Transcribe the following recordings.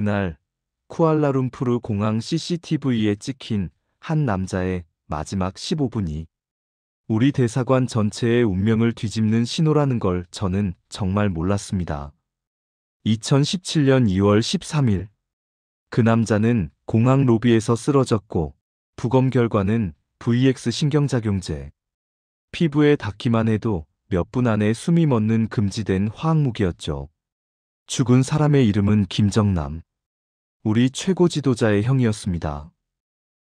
그날 쿠알라룸푸르 공항 CCTV에 찍힌 한 남자의 마지막 15분이 우리 대사관 전체의 운명을 뒤집는 신호라는 걸 저는 정말 몰랐습니다. 2017년 2월 13일 그 남자는 공항 로비에서 쓰러졌고 부검 결과는 VX 신경작용제. 피부에 닿기만 해도 몇 분 안에 숨이 멎는 금지된 화학무기였죠. 죽은 사람의 이름은 김정남. 우리 최고 지도자의 형이었습니다.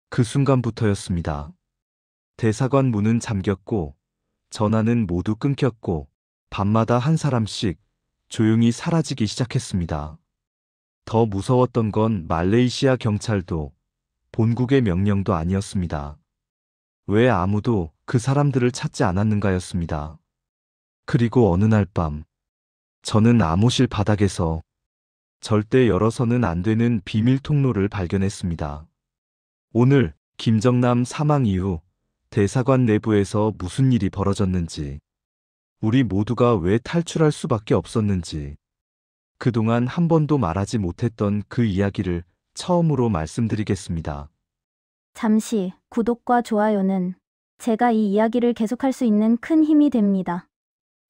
그 순간부터였습니다. 대사관 문은 잠겼고 전화는 모두 끊겼고 밤마다 한 사람씩 조용히 사라지기 시작했습니다. 더 무서웠던 건 말레이시아 경찰도 본국의 명령도 아니었습니다. 왜 아무도 그 사람들을 찾지 않았는가였습니다. 그리고 어느 날 밤 저는 암호실 바닥에서 절대 열어서는 안 되는 비밀 통로를 발견했습니다. 오늘 김정남 사망 이후 대사관 내부에서 무슨 일이 벌어졌는지, 우리 모두가 왜 탈출할 수밖에 없었는지, 그동안 한 번도 말하지 못했던 그 이야기를 처음으로 말씀드리겠습니다. 잠시 구독과 좋아요는 제가 이 이야기를 계속할 수 있는 큰 힘이 됩니다.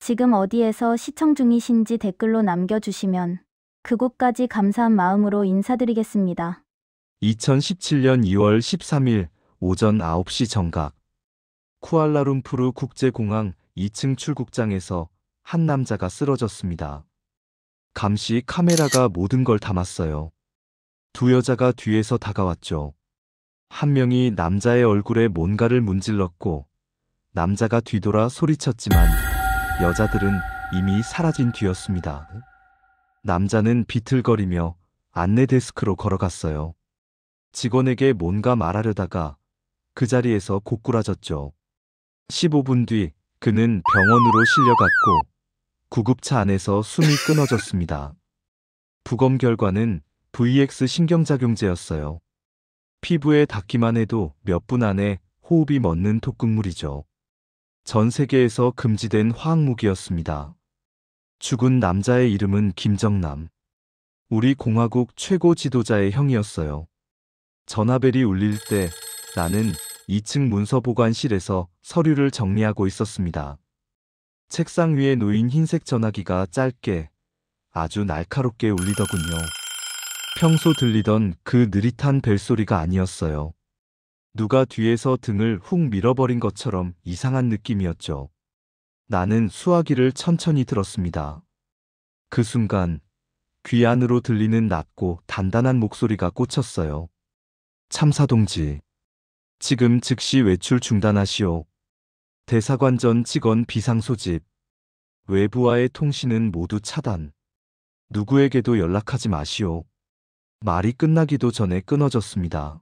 지금 어디에서 시청 중이신지 댓글로 남겨주시면 그곳까지 감사한 마음으로 인사드리겠습니다. 2017년 2월 13일 오전 9시 정각 쿠알라룸푸르 국제공항 2층 출국장에서 한 남자가 쓰러졌습니다. 감시 카메라가 모든 걸 담았어요. 두 여자가 뒤에서 다가왔죠. 한 명이 남자의 얼굴에 뭔가를 문질렀고 남자가 뒤돌아 소리쳤지만 여자들은 이미 사라진 뒤였습니다. 남자는 비틀거리며 안내 데스크로 걸어갔어요. 직원에게 뭔가 말하려다가 그 자리에서 고꾸라졌죠. 15분 뒤 그는 병원으로 실려갔고 구급차 안에서 숨이 끊어졌습니다. 부검 결과는 VX 신경작용제였어요. 피부에 닿기만 해도 몇 분 안에 호흡이 멎는 독극물이죠. 전 세계에서 금지된 화학무기였습니다. 죽은 남자의 이름은 김정남. 우리 공화국 최고 지도자의 형이었어요. 전화벨이 울릴 때 나는 2층 문서보관실에서 서류를 정리하고 있었습니다. 책상 위에 놓인 흰색 전화기가 짧게, 아주 날카롭게 울리더군요. 평소 들리던 그 느릿한 벨소리가 아니었어요. 누가 뒤에서 등을 훅 밀어버린 것처럼 이상한 느낌이었죠. 나는 수화기를 천천히 들었습니다. 그 순간 귀 안으로 들리는 낮고 단단한 목소리가 꽂혔어요. 참사동지, 지금 즉시 외출 중단하시오. 대사관 전 직원 비상소집, 외부와의 통신은 모두 차단. 누구에게도 연락하지 마시오. 말이 끝나기도 전에 끊어졌습니다.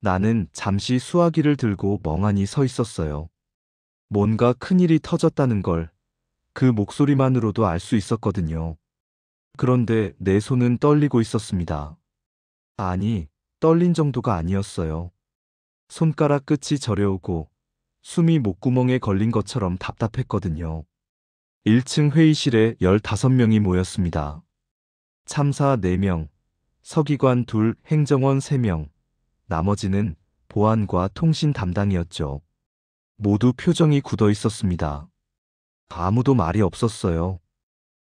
나는 잠시 수화기를 들고 멍하니 서 있었어요. 뭔가 큰일이 터졌다는 걸 그 목소리만으로도 알 수 있었거든요. 그런데 내 손은 떨리고 있었습니다. 아니, 떨린 정도가 아니었어요. 손가락 끝이 저려오고 숨이 목구멍에 걸린 것처럼 답답했거든요. 1층 회의실에 15명이 모였습니다. 참사 4명, 서기관 2, 행정원 3명, 나머지는 보안과 통신 담당이었죠. 모두 표정이 굳어 있었습니다. 아무도 말이 없었어요.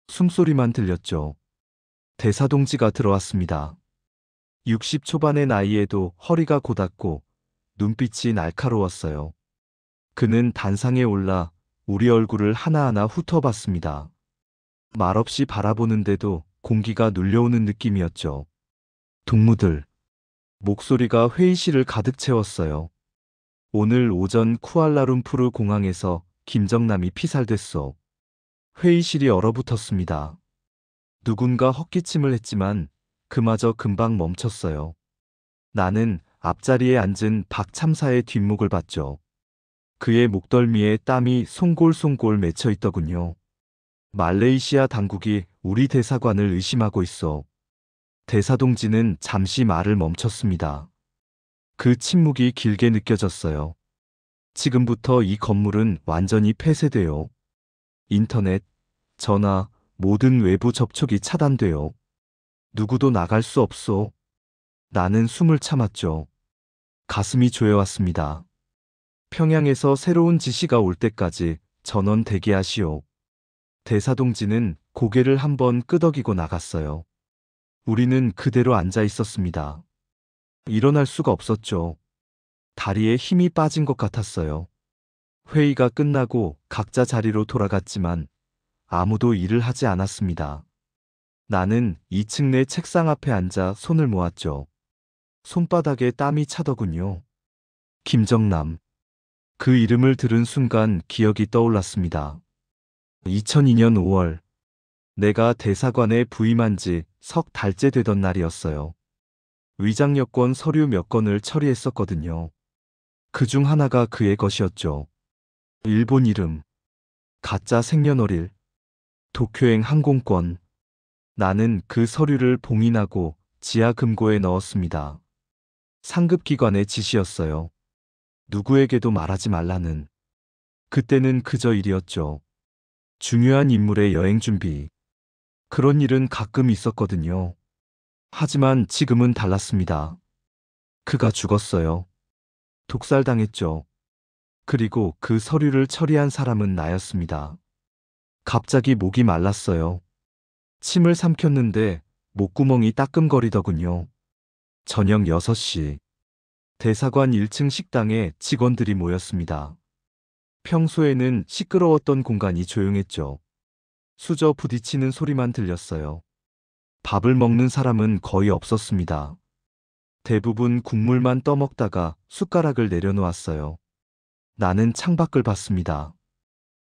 숨소리만 들렸죠. 대사동지가 들어왔습니다. 60 초반의 나이에도 허리가 곧았고 눈빛이 날카로웠어요. 그는 단상에 올라 우리 얼굴을 하나하나 훑어봤습니다. 말없이 바라보는데도 공기가 눌려오는 느낌이었죠. 동무들. 목소리가 회의실을 가득 채웠어요. 오늘 오전 쿠알라룸푸르 공항에서 김정남이 피살됐소. 회의실이 얼어붙었습니다. 누군가 헛기침을 했지만 그마저 금방 멈췄어요. 나는 앞자리에 앉은 박 참사의 뒷목을 봤죠. 그의 목덜미에 땀이 송골송골 맺혀 있더군요. 말레이시아 당국이 우리 대사관을 의심하고 있어. 대사동지는 잠시 말을 멈췄습니다. 그 침묵이 길게 느껴졌어요. 지금부터 이 건물은 완전히 폐쇄돼요. 인터넷, 전화, 모든 외부 접촉이 차단돼요. 누구도 나갈 수 없소. 나는 숨을 참았죠. 가슴이 조여왔습니다. 평양에서 새로운 지시가 올 때까지 전원 대기하시오. 대사동지는 고개를 한번 끄덕이고 나갔어요. 우리는 그대로 앉아 있었습니다. 일어날 수가 없었죠. 다리에 힘이 빠진 것 같았어요. 회의가 끝나고 각자 자리로 돌아갔지만 아무도 일을 하지 않았습니다. 나는 2층 내 책상 앞에 앉아 손을 모았죠. 손바닥에 땀이 차더군요. 김정남. 그 이름을 들은 순간 기억이 떠올랐습니다. 2002년 5월, 내가 대사관에 부임한 지 석 달째 되던 날이었어요. 위장 여권 서류 몇 건을 처리했었거든요. 그중 하나가 그의 것이었죠. 일본 이름, 가짜 생년월일, 도쿄행 항공권. 나는 그 서류를 봉인하고 지하 금고에 넣었습니다. 상급기관의 지시였어요. 누구에게도 말하지 말라는. 그때는 그저 일이었죠. 중요한 인물의 여행 준비. 그런 일은 가끔 있었거든요. 하지만 지금은 달랐습니다. 그가 죽었어요. 독살당했죠. 그리고 그 서류를 처리한 사람은 나였습니다. 갑자기 목이 말랐어요. 침을 삼켰는데 목구멍이 따끔거리더군요. 저녁 6시. 대사관 1층 식당에 직원들이 모였습니다. 평소에는 시끄러웠던 공간이 조용했죠. 수저 부딪히는 소리만 들렸어요. 밥을 먹는 사람은 거의 없었습니다. 대부분 국물만 떠먹다가 숟가락을 내려놓았어요. 나는 창밖을 봤습니다.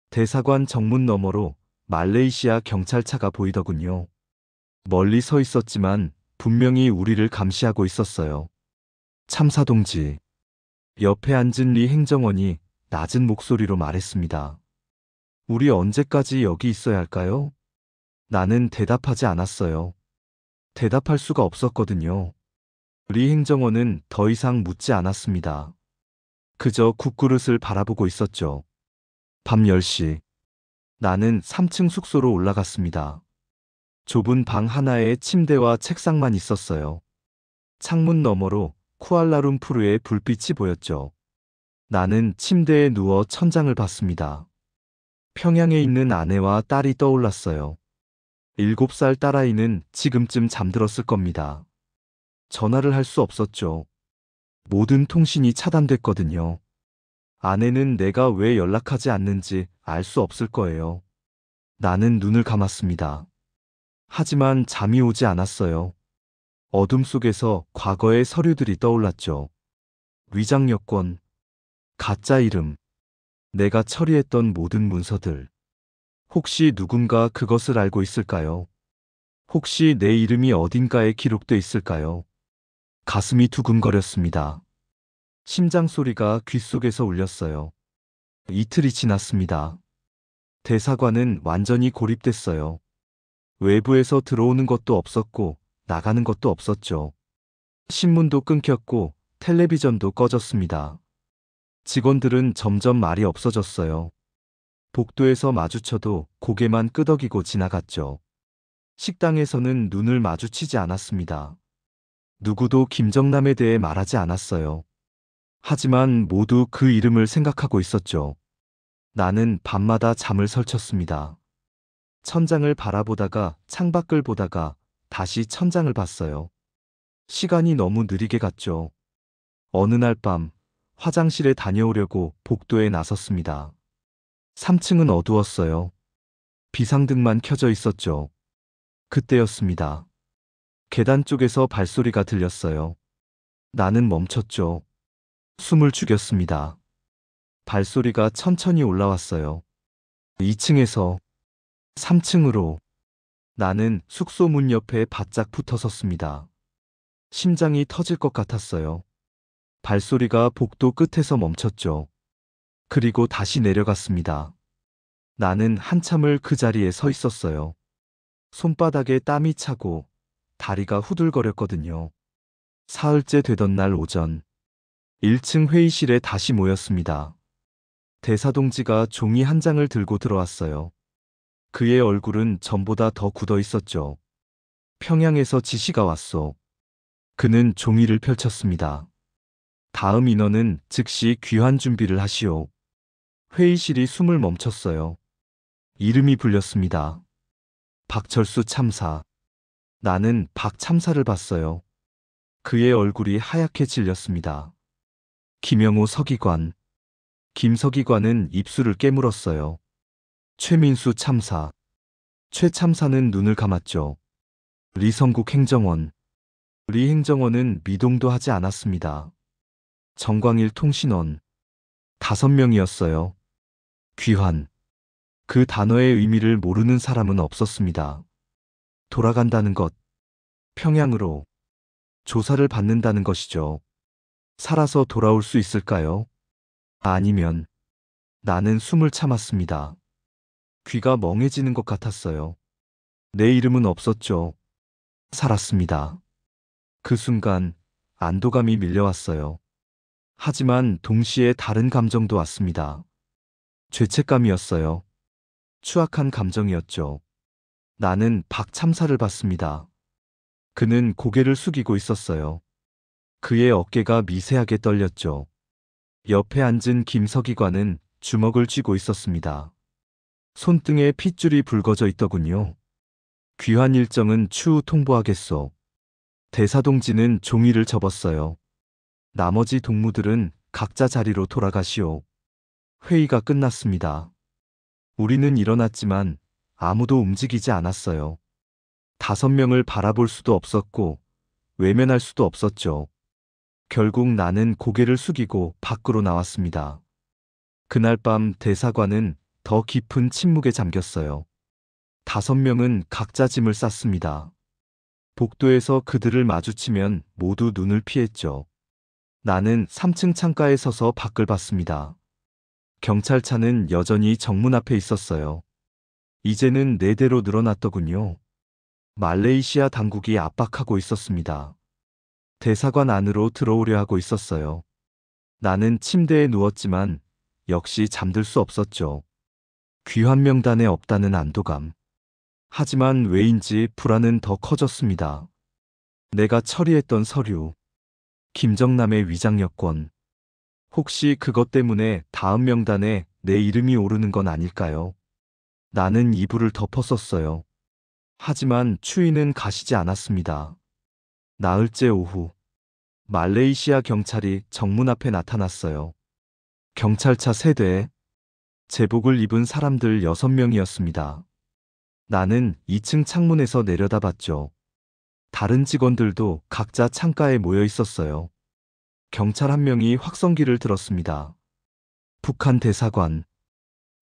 대사관 정문 너머로 말레이시아 경찰차가 보이더군요. 멀리 서 있었지만 분명히 우리를 감시하고 있었어요. 참사동지. 옆에 앉은 리 행정원이 낮은 목소리로 말했습니다. 우리 언제까지 여기 있어야 할까요? 나는 대답하지 않았어요. 대답할 수가 없었거든요. 리 행정원은 더 이상 묻지 않았습니다. 그저 국그릇을 바라보고 있었죠. 밤 10시. 나는 3층 숙소로 올라갔습니다. 좁은 방 하나에 침대와 책상만 있었어요. 창문 너머로 쿠알라룸푸르의 불빛이 보였죠. 나는 침대에 누워 천장을 봤습니다. 평양에 있는 아내와 딸이 떠올랐어요. 7살 딸아이는 지금쯤 잠들었을 겁니다. 전화를 할 수 없었죠. 모든 통신이 차단됐거든요. 아내는 내가 왜 연락하지 않는지 알 수 없을 거예요. 나는 눈을 감았습니다. 하지만 잠이 오지 않았어요. 어둠 속에서 과거의 서류들이 떠올랐죠. 위장 여권, 가짜 이름, 내가 처리했던 모든 문서들. 혹시 누군가 그것을 알고 있을까요? 혹시 내 이름이 어딘가에 기록돼 있을까요? 가슴이 두근거렸습니다. 심장 소리가 귓속에서 울렸어요. 이틀이 지났습니다. 대사관은 완전히 고립됐어요. 외부에서 들어오는 것도 없었고 나가는 것도 없었죠. 신문도 끊겼고 텔레비전도 꺼졌습니다. 직원들은 점점 말이 없어졌어요. 복도에서 마주쳐도 고개만 끄덕이고 지나갔죠. 식당에서는 눈을 마주치지 않았습니다. 누구도 김정남에 대해 말하지 않았어요. 하지만 모두 그 이름을 생각하고 있었죠. 나는 밤마다 잠을 설쳤습니다. 천장을 바라보다가 창밖을 보다가 다시 천장을 봤어요. 시간이 너무 느리게 갔죠. 어느 날 밤 화장실에 다녀오려고 복도에 나섰습니다. 3층은 어두웠어요. 비상등만 켜져 있었죠. 그때였습니다. 계단 쪽에서 발소리가 들렸어요. 나는 멈췄죠. 숨을 죽였습니다. 발소리가 천천히 올라왔어요. 2층에서 3층으로. 나는 숙소 문 옆에 바짝 붙어 섰습니다. 심장이 터질 것 같았어요. 발소리가 복도 끝에서 멈췄죠. 그리고 다시 내려갔습니다. 나는 한참을 그 자리에 서 있었어요. 손바닥에 땀이 차고 다리가 후들거렸거든요. 사흘째 되던 날 오전, 1층 회의실에 다시 모였습니다. 대사동지가 종이 한 장을 들고 들어왔어요. 그의 얼굴은 전보다 더 굳어 있었죠. 평양에서 지시가 왔소. 그는 종이를 펼쳤습니다. 다음 인원은 즉시 귀환 준비를 하시오. 회의실이 숨을 멈췄어요. 이름이 불렸습니다. 박철수 참사. 나는 박 참사를 봤어요. 그의 얼굴이 하얗게 질렸습니다. 김영호 서기관. 김 서기관은 입술을 깨물었어요. 최민수 참사. 최 참사는 눈을 감았죠. 리성국 행정원. 리 행정원은 미동도 하지 않았습니다. 정광일 통신원. 5명이었어요. 귀환. 그 단어의 의미를 모르는 사람은 없었습니다. 돌아간다는 것. 평양으로. 조사를 받는다는 것이죠. 살아서 돌아올 수 있을까요? 아니면 나는 숨을 참았습니다. 귀가 멍해지는 것 같았어요. 내 이름은 없었죠. 살았습니다. 그 순간 안도감이 밀려왔어요. 하지만 동시에 다른 감정도 왔습니다. 죄책감이었어요. 추악한 감정이었죠. 나는 박 참사를 봤습니다. 그는 고개를 숙이고 있었어요. 그의 어깨가 미세하게 떨렸죠. 옆에 앉은 김서기관은 주먹을 쥐고 있었습니다. 손등에 핏줄이 붉어져 있더군요. 귀환 일정은 추후 통보하겠소. 대사동지는 종이를 접었어요. 나머지 동무들은 각자 자리로 돌아가시오. 회의가 끝났습니다. 우리는 일어났지만 아무도 움직이지 않았어요. 5명을 바라볼 수도 없었고 외면할 수도 없었죠. 결국 나는 고개를 숙이고 밖으로 나왔습니다. 그날 밤 대사관은 더 깊은 침묵에 잠겼어요. 5명은 각자 짐을 쌌습니다. 복도에서 그들을 마주치면 모두 눈을 피했죠. 나는 3층 창가에 서서 밖을 봤습니다. 경찰차는 여전히 정문 앞에 있었어요. 이제는 4대로 늘어났더군요. 말레이시아 당국이 압박하고 있었습니다. 대사관 안으로 들어오려 하고 있었어요. 나는 침대에 누웠지만 역시 잠들 수 없었죠. 귀환 명단에 없다는 안도감. 하지만 왜인지 불안은 더 커졌습니다. 내가 처리했던 서류. 김정남의 위장 여권. 혹시 그것 때문에 다음 명단에 내 이름이 오르는 건 아닐까요? 나는 이불을 덮었었어요. 하지만 추위는 가시지 않았습니다. 나흘째 오후, 말레이시아 경찰이 정문 앞에 나타났어요. 경찰차 3대에 제복을 입은 사람들 6명이었습니다. 나는 2층 창문에서 내려다봤죠. 다른 직원들도 각자 창가에 모여 있었어요. 경찰 1명이 확성기를 들었습니다. 북한 대사관.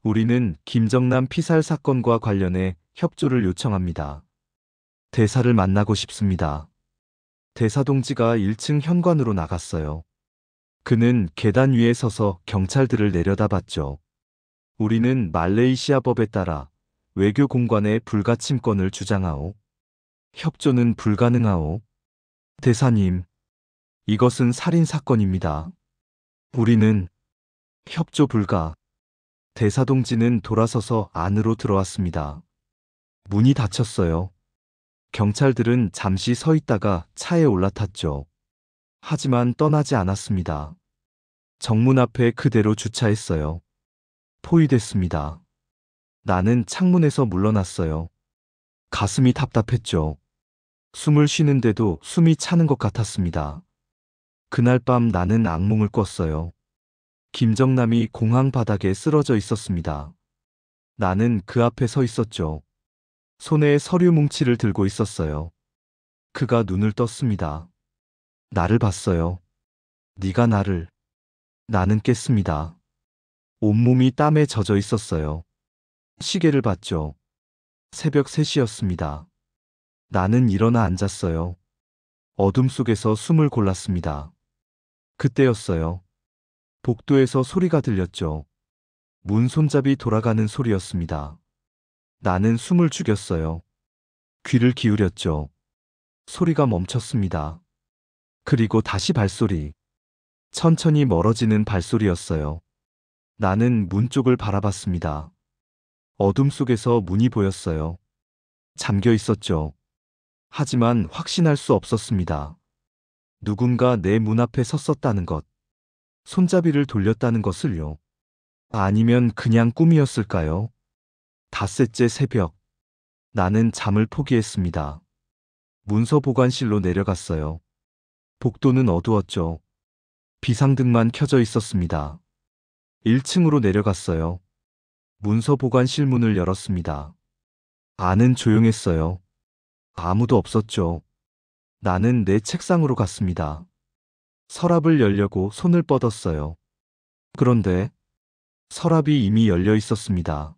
우리는 김정남 피살 사건과 관련해 협조를 요청합니다. 대사를 만나고 싶습니다. 대사동지가 1층 현관으로 나갔어요. 그는 계단 위에 서서 경찰들을 내려다봤죠. 우리는 말레이시아 법에 따라 외교 공관의 불가침권을 주장하오. 협조는 불가능하오. 대사님, 이것은 살인 사건입니다. 우리는 협조 불가. 대사동지는 돌아서서 안으로 들어왔습니다. 문이 닫혔어요. 경찰들은 잠시 서 있다가 차에 올라탔죠. 하지만 떠나지 않았습니다. 정문 앞에 그대로 주차했어요. 포위됐습니다. 나는 창문에서 물러났어요. 가슴이 답답했죠. 숨을 쉬는데도 숨이 차는 것 같았습니다. 그날 밤 나는 악몽을 꿨어요. 김정남이 공항 바닥에 쓰러져 있었습니다. 나는 그 앞에 서 있었죠. 손에 서류 뭉치를 들고 있었어요. 그가 눈을 떴습니다. 나를 봤어요. 네가 나를. 나는 깼습니다. 온몸이 땀에 젖어 있었어요. 시계를 봤죠. 새벽 3시였습니다. 나는 일어나 앉았어요. 어둠 속에서 숨을 골랐습니다. 그때였어요. 복도에서 소리가 들렸죠. 문 손잡이 돌아가는 소리였습니다. 나는 숨을 죽였어요. 귀를 기울였죠. 소리가 멈췄습니다. 그리고 다시 발소리. 천천히 멀어지는 발소리였어요. 나는 문 쪽을 바라봤습니다. 어둠 속에서 문이 보였어요. 잠겨 있었죠. 하지만 확신할 수 없었습니다. 누군가 내 문 앞에 섰었다는 것, 손잡이를 돌렸다는 것을요. 아니면 그냥 꿈이었을까요? 닷새째 새벽, 나는 잠을 포기했습니다. 문서 보관실로 내려갔어요. 복도는 어두웠죠. 비상등만 켜져 있었습니다. 1층으로 내려갔어요. 문서 보관실 문을 열었습니다. 안은 조용했어요. 아무도 없었죠. 나는 내 책상으로 갔습니다. 서랍을 열려고 손을 뻗었어요. 그런데 서랍이 이미 열려 있었습니다.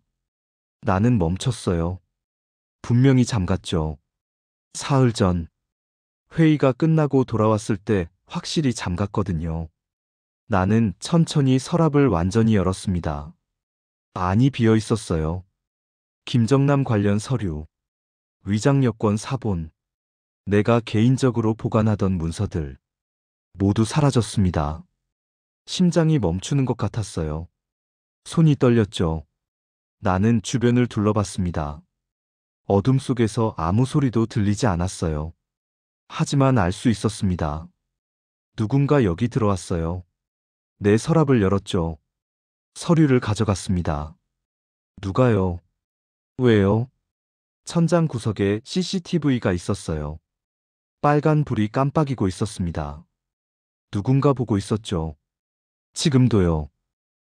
나는 멈췄어요. 분명히 잠갔죠. 사흘 전 회의가 끝나고 돌아왔을 때 확실히 잠갔거든요. 나는 천천히 서랍을 완전히 열었습니다. 안이 비어 있었어요. 김정남 관련 서류, 위장 여권 사본, 내가 개인적으로 보관하던 문서들 모두 사라졌습니다. 심장이 멈추는 것 같았어요. 손이 떨렸죠. 나는 주변을 둘러봤습니다. 어둠 속에서 아무 소리도 들리지 않았어요. 하지만 알 수 있었습니다. 누군가 여기 들어왔어요. 내 서랍을 열었죠. 서류를 가져갔습니다. 누가요? 왜요? 천장 구석에 CCTV가 있었어요. 빨간 불이 깜빡이고 있었습니다. 누군가 보고 있었죠. 지금도요.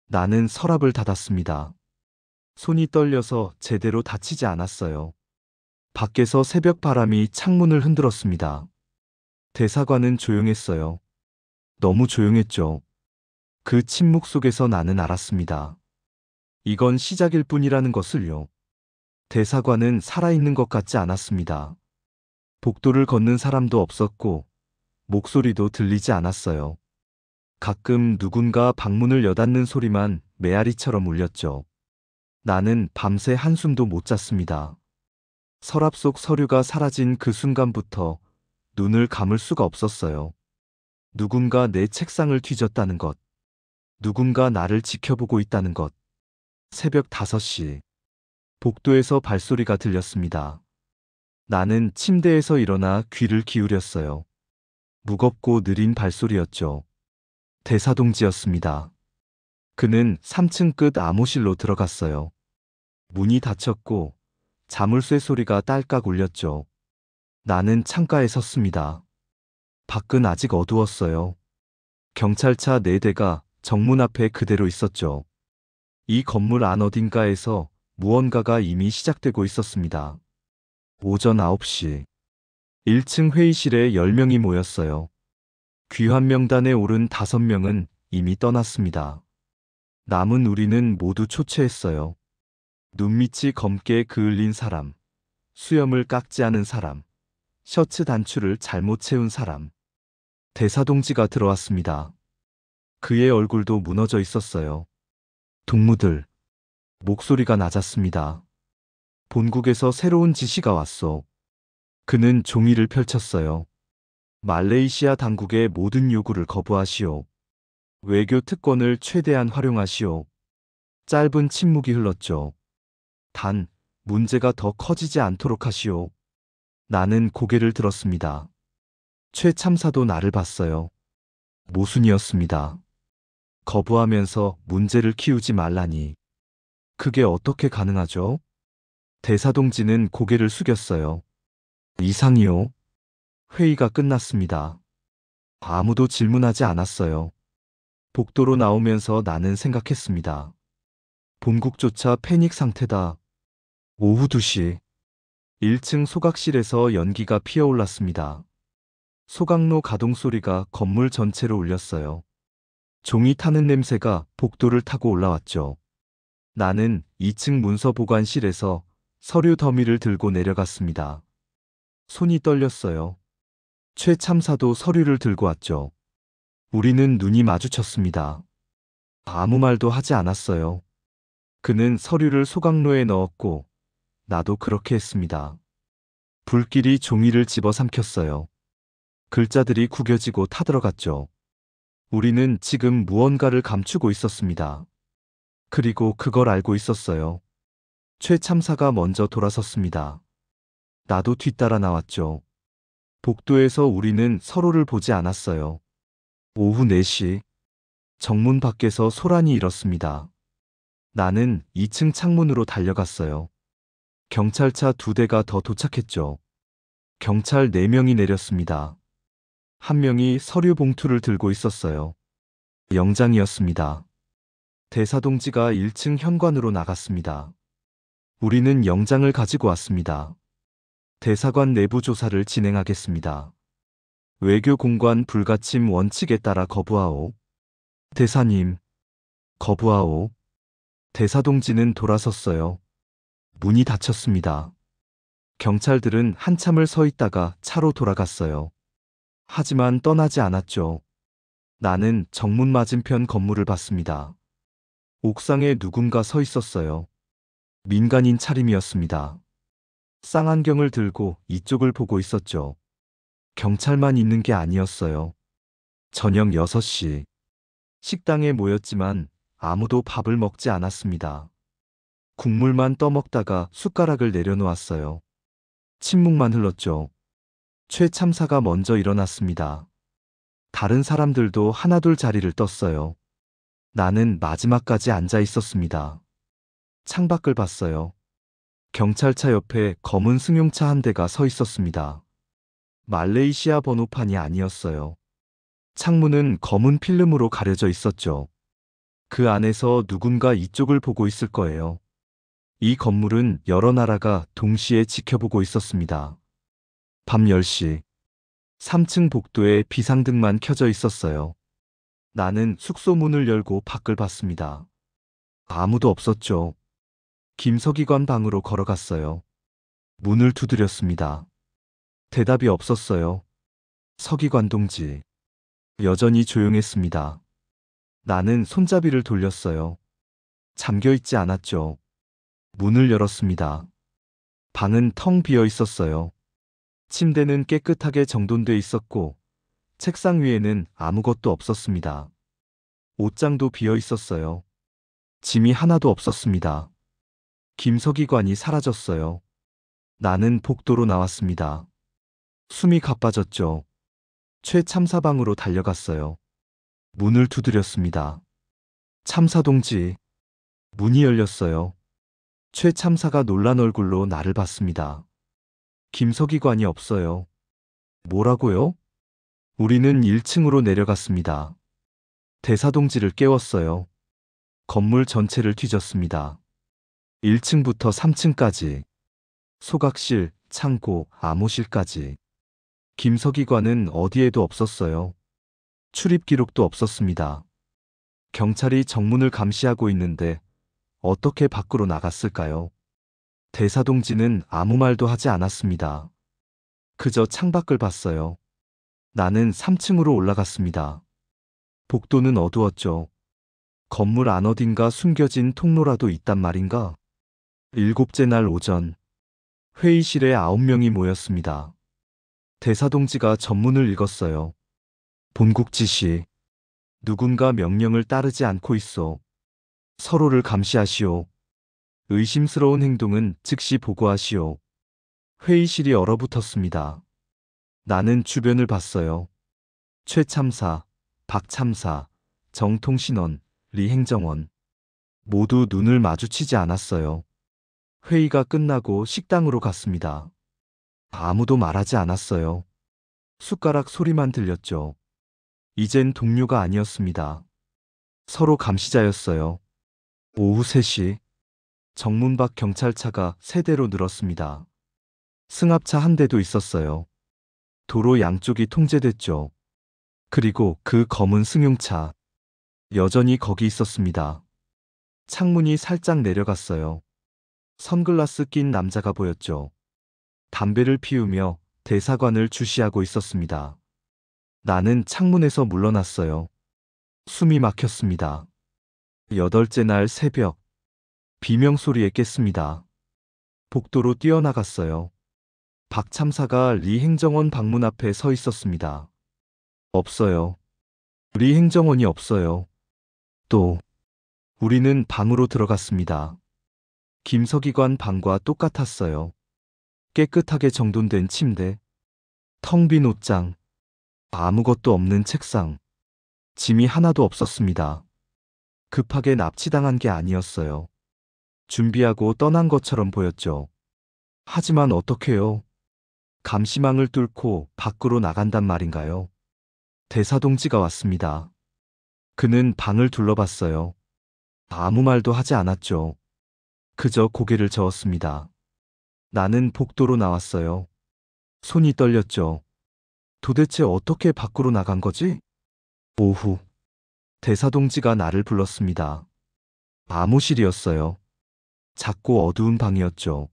나는 서랍을 닫았습니다. 손이 떨려서 제대로 닫히지 않았어요. 밖에서 새벽 바람이 창문을 흔들었습니다. 대사관은 조용했어요. 너무 조용했죠. 그 침묵 속에서 나는 알았습니다. 이건 시작일 뿐이라는 것을요. 대사관은 살아있는 것 같지 않았습니다. 복도를 걷는 사람도 없었고 목소리도 들리지 않았어요. 가끔 누군가 방문을 여닫는 소리만 메아리처럼 울렸죠. 나는 밤새 한숨도 못 잤습니다. 서랍 속 서류가 사라진 그 순간부터 눈을 감을 수가 없었어요. 누군가 내 책상을 뒤졌다는 것, 누군가 나를 지켜보고 있다는 것. 새벽 5시, 복도에서 발소리가 들렸습니다. 나는 침대에서 일어나 귀를 기울였어요. 무겁고 느린 발소리였죠. 대사동지였습니다. 그는 3층 끝 암호실로 들어갔어요. 문이 닫혔고 자물쇠 소리가 딸깍 울렸죠. 나는 창가에 섰습니다. 밖은 아직 어두웠어요. 경찰차 4대가 정문 앞에 그대로 있었죠. 이 건물 안 어딘가에서 무언가가 이미 시작되고 있었습니다. 오전 9시, 1층 회의실에 10명이 모였어요. 귀환 명단에 오른 5명은 이미 떠났습니다. 남은 우리는 모두 초췌했어요. 눈밑이 검게 그을린 사람, 수염을 깎지 않은 사람, 셔츠 단추를 잘못 채운 사람. 대사동지가 들어왔습니다. 그의 얼굴도 무너져 있었어요. 동무들, 목소리가 낮았습니다. 본국에서 새로운 지시가 왔소. 그는 종이를 펼쳤어요. 말레이시아 당국의 모든 요구를 거부하시오. 외교 특권을 최대한 활용하시오. 짧은 침묵이 흘렀죠. 단, 문제가 더 커지지 않도록 하시오. 나는 고개를 들었습니다. 최 참사도 나를 봤어요. 모순이었습니다. 거부하면서 문제를 키우지 말라니. 그게 어떻게 가능하죠? 대사동지는 고개를 숙였어요. 이상이요. 회의가 끝났습니다. 아무도 질문하지 않았어요. 복도로 나오면서 나는 생각했습니다. 본국조차 패닉 상태다. 오후 2시, 1층 소각실에서 연기가 피어올랐습니다. 소각로 가동 소리가 건물 전체로 울렸어요. 종이 타는 냄새가 복도를 타고 올라왔죠. 나는 2층 문서 보관실에서 서류 더미를 들고 내려갔습니다. 손이 떨렸어요. 최 참사도 서류를 들고 왔죠. 우리는 눈이 마주쳤습니다. 아무 말도 하지 않았어요. 그는 서류를 소각로에 넣었고 나도 그렇게 했습니다. 불길이 종이를 집어삼켰어요. 글자들이 구겨지고 타들어갔죠. 우리는 지금 무언가를 감추고 있었습니다. 그리고 그걸 알고 있었어요. 최 참사가 먼저 돌아섰습니다. 나도 뒤따라 나왔죠. 복도에서 우리는 서로를 보지 않았어요. 오후 4시, 정문 밖에서 소란이 일었습니다. 나는 2층 창문으로 달려갔어요. 경찰차 2대가 더 도착했죠. 경찰 4명이 내렸습니다. 한 명이 서류 봉투를 들고 있었어요. 영장이었습니다. 대사동지가 1층 현관으로 나갔습니다. 우리는 영장을 가지고 왔습니다. 대사관 내부 조사를 진행하겠습니다. 외교 공관 불가침 원칙에 따라 거부하오. 대사님, 거부하오. 대사동지는 돌아섰어요. 문이 닫혔습니다. 경찰들은 한참을 서 있다가 차로 돌아갔어요. 하지만 떠나지 않았죠. 나는 정문 맞은편 건물을 봤습니다. 옥상에 누군가 서 있었어요. 민간인 차림이었습니다. 쌍안경을 들고 이쪽을 보고 있었죠. 경찰만 있는 게 아니었어요. 저녁 6시. 식당에 모였지만 아무도 밥을 먹지 않았습니다. 국물만 떠먹다가 숟가락을 내려놓았어요. 침묵만 흘렀죠. 최 참사가 먼저 일어났습니다. 다른 사람들도 하나둘 자리를 떴어요. 나는 마지막까지 앉아 있었습니다. 창밖을 봤어요. 경찰차 옆에 검은 승용차 한 대가 서 있었습니다. 말레이시아 번호판이 아니었어요. 창문은 검은 필름으로 가려져 있었죠. 그 안에서 누군가 이쪽을 보고 있을 거예요. 이 건물은 여러 나라가 동시에 지켜보고 있었습니다. 밤 10시. 3층 복도에 비상등만 켜져 있었어요. 나는 숙소 문을 열고 밖을 봤습니다. 아무도 없었죠. 김서기관 방으로 걸어갔어요. 문을 두드렸습니다. 대답이 없었어요. 서기관 동지. 여전히 조용했습니다. 나는 손잡이를 돌렸어요. 잠겨있지 않았죠. 문을 열었습니다. 방은 텅 비어 있었어요. 침대는 깨끗하게 정돈돼 있었고 책상 위에는 아무것도 없었습니다. 옷장도 비어 있었어요. 짐이 하나도 없었습니다. 김서기관이 사라졌어요. 나는 복도로 나왔습니다. 숨이 가빠졌죠. 최 참사방으로 달려갔어요. 문을 두드렸습니다. 참사 동지. 문이 열렸어요. 최 참사가 놀란 얼굴로 나를 봤습니다. 김서기관이 없어요. 뭐라고요? 우리는 1층으로 내려갔습니다. 대사동지를 깨웠어요. 건물 전체를 뒤졌습니다. 1층부터 3층까지. 소각실, 창고, 암호실까지. 김서기관은 어디에도 없었어요. 출입 기록도 없었습니다. 경찰이 정문을 감시하고 있는데 어떻게 밖으로 나갔을까요? 대사동지는 아무 말도 하지 않았습니다. 그저 창밖을 봤어요. 나는 3층으로 올라갔습니다. 복도는 어두웠죠. 건물 안 어딘가 숨겨진 통로라도 있단 말인가? 7째 날 오전. 회의실에 9명이 모였습니다. 대사동지가 전문을 읽었어요. 본국 지시. 누군가 명령을 따르지 않고 있어. 서로를 감시하시오. 의심스러운 행동은 즉시 보고하시오. 회의실이 얼어붙었습니다. 나는 주변을 봤어요. 최 참사, 박 참사, 정통신원, 리 행정원. 모두 눈을 마주치지 않았어요. 회의가 끝나고 식당으로 갔습니다. 아무도 말하지 않았어요. 숟가락 소리만 들렸죠. 이젠 동료가 아니었습니다. 서로 감시자였어요. 오후 3시. 정문 밖 경찰차가 3대로 늘었습니다. 승합차 한 대도 있었어요. 도로 양쪽이 통제됐죠. 그리고 그 검은 승용차. 여전히 거기 있었습니다. 창문이 살짝 내려갔어요. 선글라스 낀 남자가 보였죠. 담배를 피우며 대사관을 주시하고 있었습니다. 나는 창문에서 물러났어요. 숨이 막혔습니다. 8째 날 새벽. 비명소리에 깼습니다. 복도로 뛰어나갔어요. 박 참사가 리 행정원 방문 앞에 서 있었습니다. 없어요. 리 행정원이 없어요. 또 우리는 방으로 들어갔습니다. 김서기관 방과 똑같았어요. 깨끗하게 정돈된 침대, 텅 빈 옷장, 아무것도 없는 책상, 짐이 하나도 없었습니다. 급하게 납치당한 게 아니었어요. 준비하고 떠난 것처럼 보였죠. 하지만 어떡해요? 감시망을 뚫고 밖으로 나간단 말인가요? 대사동지가 왔습니다. 그는 방을 둘러봤어요. 아무 말도 하지 않았죠. 그저 고개를 저었습니다. 나는 복도로 나왔어요. 손이 떨렸죠. 도대체 어떻게 밖으로 나간 거지? 오후, 대사동지가 나를 불렀습니다. 암호실이었어요. 작고 어두운 방이었죠.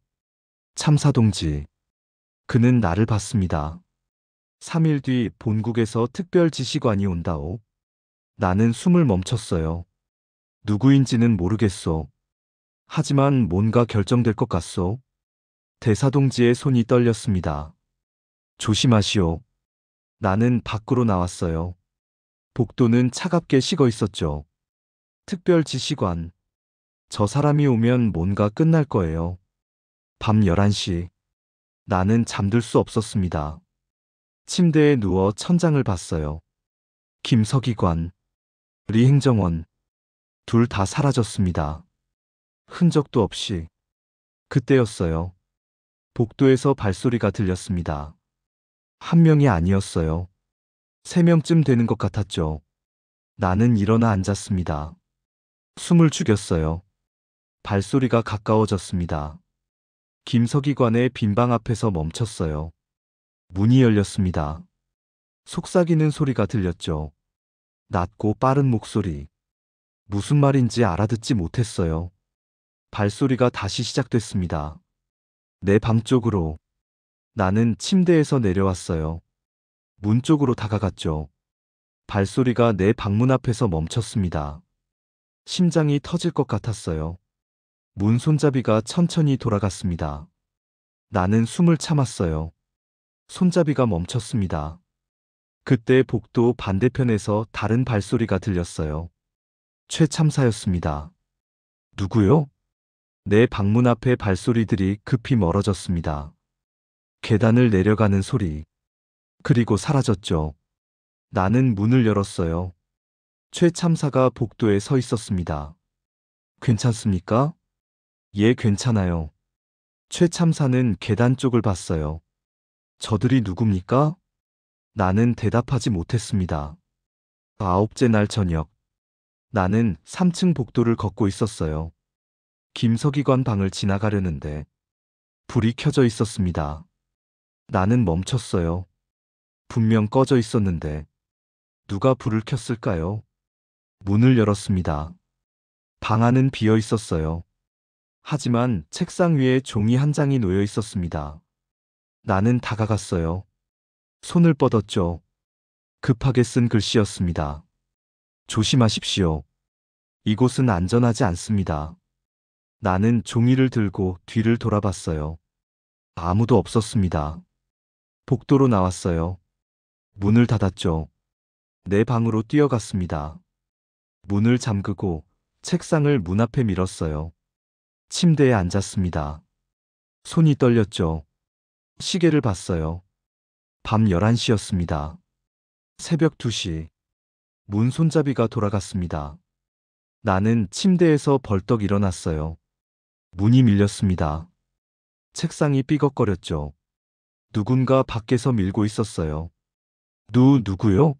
참사동지. 그는 나를 봤습니다. 3일 뒤 본국에서 특별 지시관이 온다오. 나는 숨을 멈췄어요. 누구인지는 모르겠소. 하지만 뭔가 결정될 것 같소. 대사동지의 손이 떨렸습니다. 조심하시오. 나는 밖으로 나왔어요. 복도는 차갑게 식어 있었죠. 특별 지시관. 저 사람이 오면 뭔가 끝날 거예요. 밤 11시. 나는 잠들 수 없었습니다. 침대에 누워 천장을 봤어요. 김서기관, 리행정원. 둘 다 사라졌습니다. 흔적도 없이. 그때였어요. 복도에서 발소리가 들렸습니다. 한 명이 아니었어요. 3명쯤 되는 것 같았죠. 나는 일어나 앉았습니다. 숨을 죽였어요. 발소리가 가까워졌습니다. 김서기관의 빈방 앞에서 멈췄어요. 문이 열렸습니다. 속삭이는 소리가 들렸죠. 낮고 빠른 목소리. 무슨 말인지 알아듣지 못했어요. 발소리가 다시 시작됐습니다. 내 방 쪽으로. 나는 침대에서 내려왔어요. 문 쪽으로 다가갔죠. 발소리가 내 방문 앞에서 멈췄습니다. 심장이 터질 것 같았어요. 문 손잡이가 천천히 돌아갔습니다. 나는 숨을 참았어요. 손잡이가 멈췄습니다. 그때 복도 반대편에서 다른 발소리가 들렸어요. 최참사였습니다. 누구요? 내 방문 앞에 발소리들이 급히 멀어졌습니다. 계단을 내려가는 소리. 그리고 사라졌죠. 나는 문을 열었어요. 최참사가 복도에 서 있었습니다. 괜찮습니까? 예, 괜찮아요. 최참사는 계단 쪽을 봤어요. 저들이 누굽니까? 나는 대답하지 못했습니다. 9째 날 저녁. 나는 3층 복도를 걷고 있었어요. 김서기관 방을 지나가려는데 불이 켜져 있었습니다. 나는 멈췄어요. 분명 꺼져 있었는데 누가 불을 켰을까요? 문을 열었습니다. 방 안은 비어 있었어요. 하지만 책상 위에 종이 한 장이 놓여 있었습니다. 나는 다가갔어요. 손을 뻗었죠. 급하게 쓴 글씨였습니다. 조심하십시오. 이곳은 안전하지 않습니다. 나는 종이를 들고 뒤를 돌아봤어요. 아무도 없었습니다. 복도로 나왔어요. 문을 닫았죠. 내 방으로 뛰어갔습니다. 문을 잠그고 책상을 문 앞에 밀었어요. 침대에 앉았습니다. 손이 떨렸죠. 시계를 봤어요. 밤 11시였습니다. 새벽 2시. 문 손잡이가 돌아갔습니다. 나는 침대에서 벌떡 일어났어요. 문이 밀렸습니다. 책상이 삐걱거렸죠. 누군가 밖에서 밀고 있었어요. 누구요?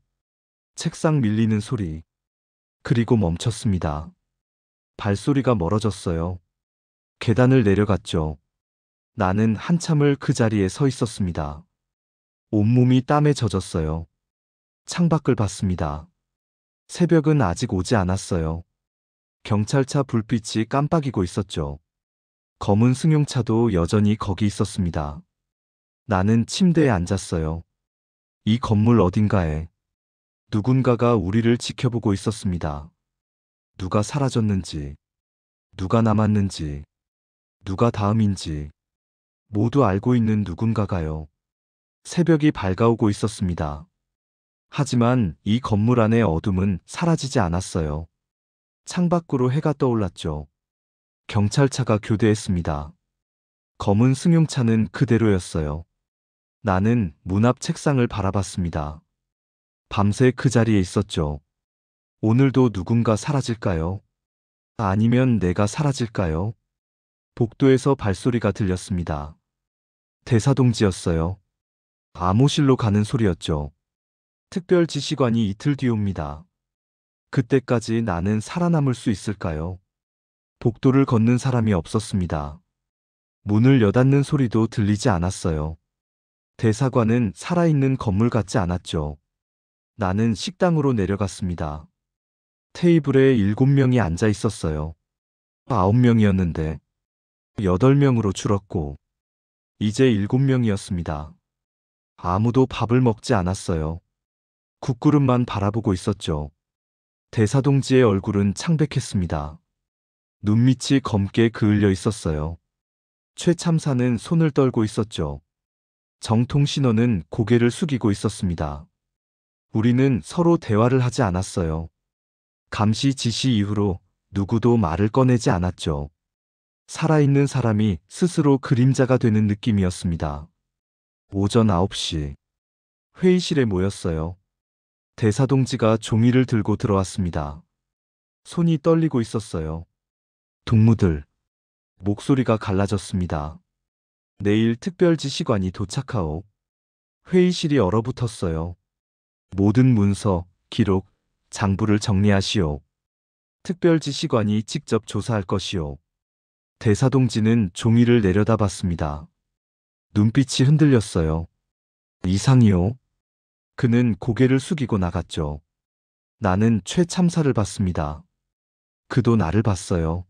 책상 밀리는 소리. 그리고 멈췄습니다. 발소리가 멀어졌어요. 계단을 내려갔죠. 나는 한참을 그 자리에 서 있었습니다. 온몸이 땀에 젖었어요. 창밖을 봤습니다. 새벽은 아직 오지 않았어요. 경찰차 불빛이 깜빡이고 있었죠. 검은 승용차도 여전히 거기 있었습니다. 나는 침대에 앉았어요. 이 건물 어딘가에 누군가가 우리를 지켜보고 있었습니다. 누가 사라졌는지, 누가 남았는지, 누가 다음인지 모두 알고 있는 누군가가요. 새벽이 밝아오고 있었습니다. 하지만 이 건물 안의 어둠은 사라지지 않았어요. 창밖으로 해가 떠올랐죠. 경찰차가 교대했습니다. 검은 승용차는 그대로였어요. 나는 문 앞 책상을 바라봤습니다. 밤새 그 자리에 있었죠. 오늘도 누군가 사라질까요? 아니면 내가 사라질까요? 복도에서 발소리가 들렸습니다. 대사동지였어요. 암호실로 가는 소리였죠. 특별지시관이 이틀 뒤 옵니다. 그때까지 나는 살아남을 수 있을까요? 복도를 걷는 사람이 없었습니다. 문을 여닫는 소리도 들리지 않았어요. 대사관은 살아있는 건물 같지 않았죠. 나는 식당으로 내려갔습니다. 테이블에 7명이 앉아 있었어요. 9명이었는데 8명으로 줄었고 이제 7명이었습니다. 아무도 밥을 먹지 않았어요. 국그릇만 바라보고 있었죠. 대사동지의 얼굴은 창백했습니다. 눈밑이 검게 그을려 있었어요. 최 참사는 손을 떨고 있었죠. 정통 신원은 고개를 숙이고 있었습니다. 우리는 서로 대화를 하지 않았어요. 감시 지시 이후로 누구도 말을 꺼내지 않았죠. 살아있는 사람이 스스로 그림자가 되는 느낌이었습니다. 오전 9시. 회의실에 모였어요. 대사동지가 종이를 들고 들어왔습니다. 손이 떨리고 있었어요. 동무들. 목소리가 갈라졌습니다. 내일 특별지시관이 도착하오. 회의실이 얼어붙었어요. 모든 문서, 기록, 장부를 정리하시오. 특별지시관이 직접 조사할 것이오. 대사동지는 종이를 내려다봤습니다. 눈빛이 흔들렸어요. 이상이요. 그는 고개를 숙이고 나갔죠. 나는 최 참사를 봤습니다. 그도 나를 봤어요.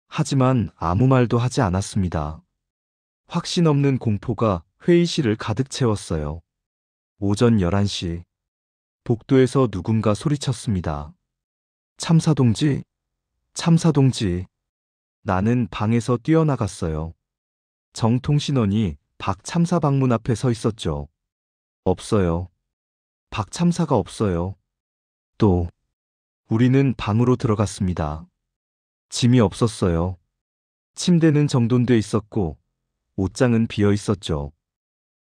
하지만 아무 말도 하지 않았습니다. 확신 없는 공포가 회의실을 가득 채웠어요. 오전 11시. 복도에서 누군가 소리쳤습니다. 참사동지, 참사동지. 나는 방에서 뛰어나갔어요. 정통신원이 박 참사 방문 앞에 서 있었죠. 없어요. 박 참사가 없어요. 또, 우리는 방으로 들어갔습니다. 짐이 없었어요. 침대는 정돈돼 있었고, 옷장은 비어 있었죠.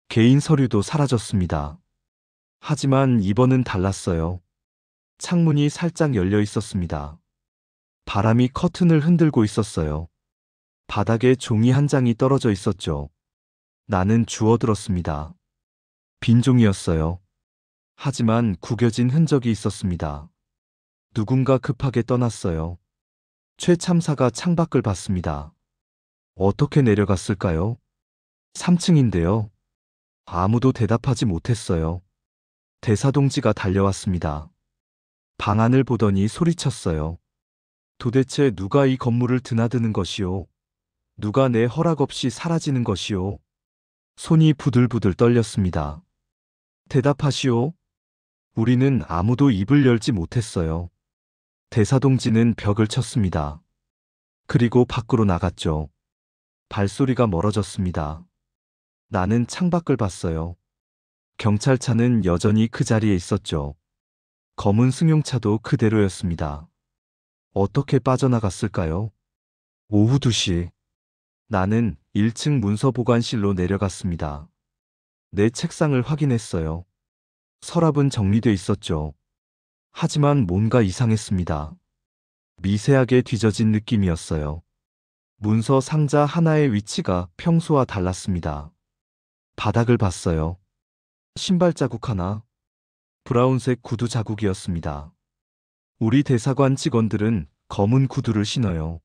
개인 서류도 사라졌습니다. 하지만 이번은 달랐어요. 창문이 살짝 열려 있었습니다. 바람이 커튼을 흔들고 있었어요. 바닥에 종이 한 장이 떨어져 있었죠. 나는 주워들었습니다. 빈 종이였어요. 하지만 구겨진 흔적이 있었습니다. 누군가 급하게 떠났어요. 최 참사가 창밖을 봤습니다. 어떻게 내려갔을까요? 3층인데요. 아무도 대답하지 못했어요. 대사동지가 달려왔습니다. 방 안을 보더니 소리쳤어요. 도대체 누가 이 건물을 드나드는 것이오? 누가 내 허락 없이 사라지는 것이오? 손이 부들부들 떨렸습니다. 대답하시오. 우리는 아무도 입을 열지 못했어요. 대사동지는 벽을 쳤습니다. 그리고 밖으로 나갔죠. 발소리가 멀어졌습니다. 나는 창밖을 봤어요. 경찰차는 여전히 그 자리에 있었죠. 검은 승용차도 그대로였습니다. 어떻게 빠져나갔을까요? 오후 2시. 나는 1층 문서보관실로 내려갔습니다. 내 책상을 확인했어요. 서랍은 정리돼 있었죠. 하지만 뭔가 이상했습니다. 미세하게 뒤져진 느낌이었어요. 문서 상자 하나의 위치가 평소와 달랐습니다. 바닥을 봤어요. 신발 자국 하나, 브라운색 구두 자국이었습니다. 우리 대사관 직원들은 검은 구두를 신어요.